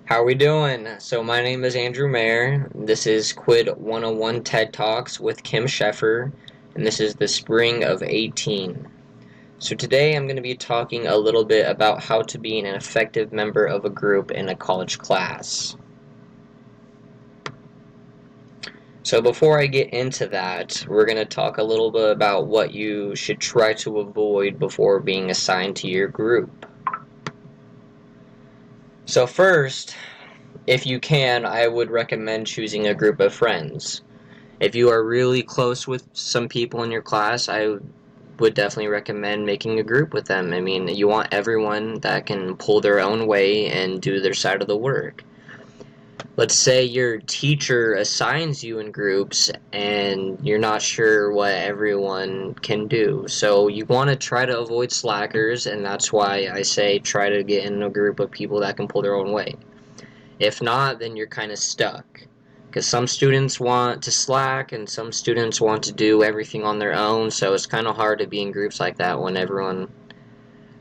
How we doing? So my name is Andrew Mayer. This is Quid 101 TED Talks with Kim Sheffer, and this is the spring of 18. So today I'm going to be talking a little bit about how to be an effective member of a group in a college class. So before I get into that, we're going to talk a little bit about what you should try to avoid before being assigned to your group. So first, if you can, I would recommend choosing a group of friends. If you are really close with some people in your class, I would definitely recommend making a group with them. I mean, you want everyone that can pull their own way and do their side of the work. Let's say your teacher assigns you in groups and you're not sure what everyone can do. So you want to try to avoid slackers, and that's why I say try to get in a group of people that can pull their own way. If not, then you're kind of stuck. Because some students want to slack and some students want to do everything on their own, so it's kind of hard to be in groups like that when everyone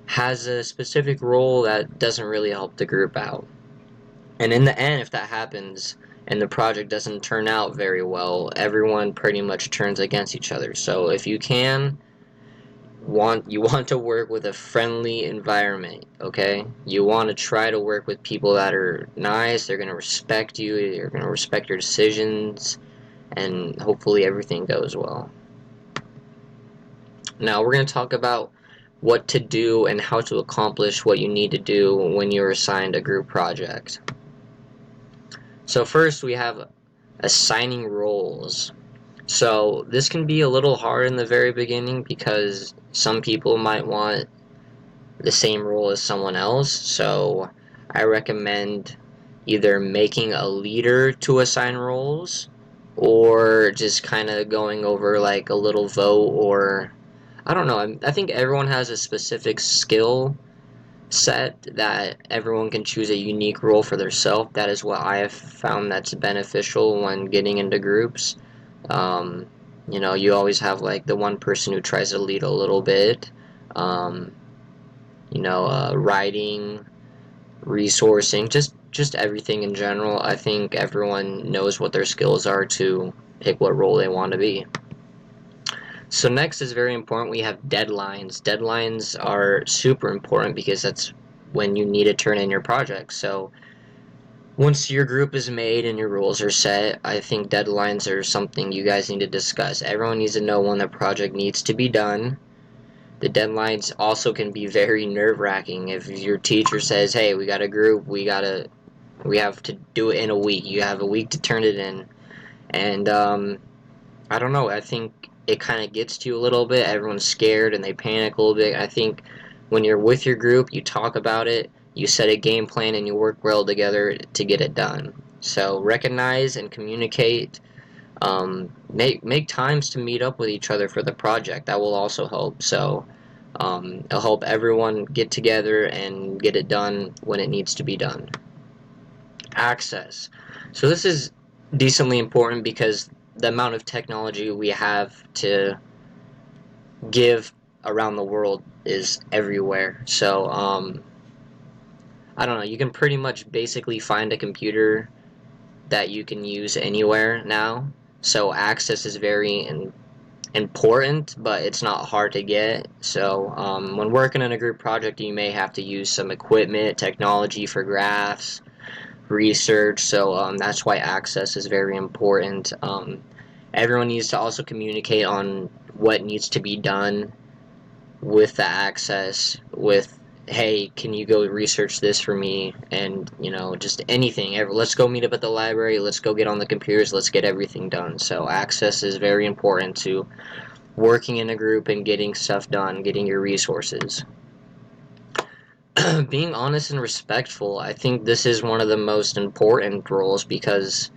has a specific role that doesn't really help the group out. And in the end, if that happens and the project doesn't turn out very well, everyone pretty much turns against each other. So if you can, want to work with a friendly environment, okay? You want to try to work with people that are nice, they're going to respect you, they're going to respect your decisions, and hopefully everything goes well. Now we're going to talk about what to do and how to accomplish what you need to do when you're assigned a group project. So first we have assigning roles. So this can be a little hard in the very beginning because some people might want the same role as someone else. So I recommend either making a leader to assign roles or just kind of going over like a little vote, or I don't know. I think everyone has a specific skill set that everyone can choose a unique role for themselves. That is what I have found that's beneficial when getting into groups. Um, you always have like the one person who tries to lead a little bit. Um, writing, resourcing, just everything in general. I think everyone knows what their skills are to pick what role they want to be. So next is very important. We have deadlines. Deadlines are super important because that's when you need to turn in your project. So once your group is made and your rules are set, I think deadlines are something you guys need to discuss. Everyone needs to know when the project needs to be done. The deadlines also can be very nerve-wracking. If your teacher says, "Hey, we got a group, we have to do it in a week. You have a week to turn it in," and I don't know. I think it kind of gets to you a little bit. Everyone's scared and they panic a little bit. I think when you're with your group, you talk about it, you set a game plan, and you work well together to get it done. So recognize and communicate. Make times to meet up with each other for the project. That will also help. So it'll help everyone get together and get it done when it needs to be done. Access. So this is decently important because the amount of technology we have to give around the world is everywhere. So I don't know. You can pretty much basically find a computer that you can use anywhere now. So access is very important, but it's not hard to get. So when working on a group project, you may have to use some equipment, technology for graphs, research. So that's why access is very important. Everyone needs to also communicate on what needs to be done with the access. With, hey, can you go research this for me? And just anything. Let's go meet up at the library. Let's go get on the computers. Let's get everything done. So access is very important to working in a group and getting stuff done, getting your resources. Being honest and respectful, I think this is one of the most important roles because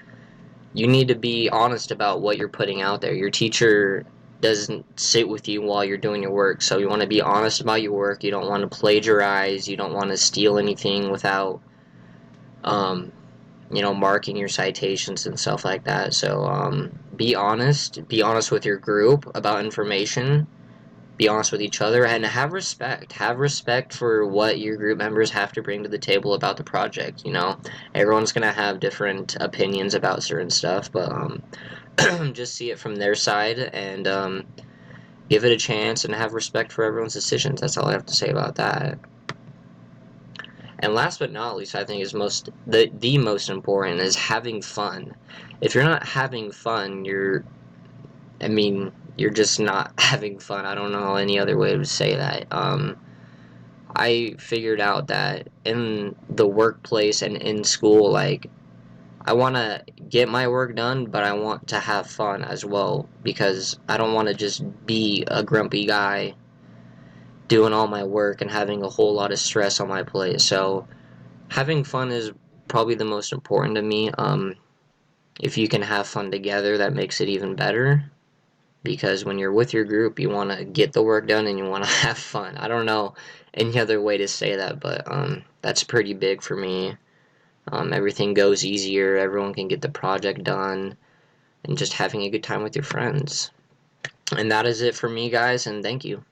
you need to be honest about what you're putting out there. Your teacher doesn't sit with you while you're doing your work, so you want to be honest about your work. You don't want to plagiarize. You don't want to steal anything without, um, marking your citations and stuff like that. So be honest. Be honest with your group about information. be honest with each other, and have respect. Have respect for what your group members have to bring to the table about the project. You know, everyone's gonna have different opinions about certain stuff, but just see it from their side and give it a chance and have respect for everyone's decisions. That's all I have to say about that. And last but not least, I think is the most important is having fun. If you're not having fun, I mean, you're just not having fun. I don't know any other way to say that. I figured out that in the workplace and in school, like, I want to get my work done, but I want to have fun as well because I don't want to just be a grumpy guy doing all my work and having a whole lot of stress on my plate. So, having fun is probably the most important to me. If you can have fun together, that makes it even better. Because when you're with your group, you want to get the work done and you want to have fun. I don't know any other way to say that, but that's pretty big for me. Everything goes easier, everyone can get the project done, and just having a good time with your friends. And that is it for me, guys, and thank you.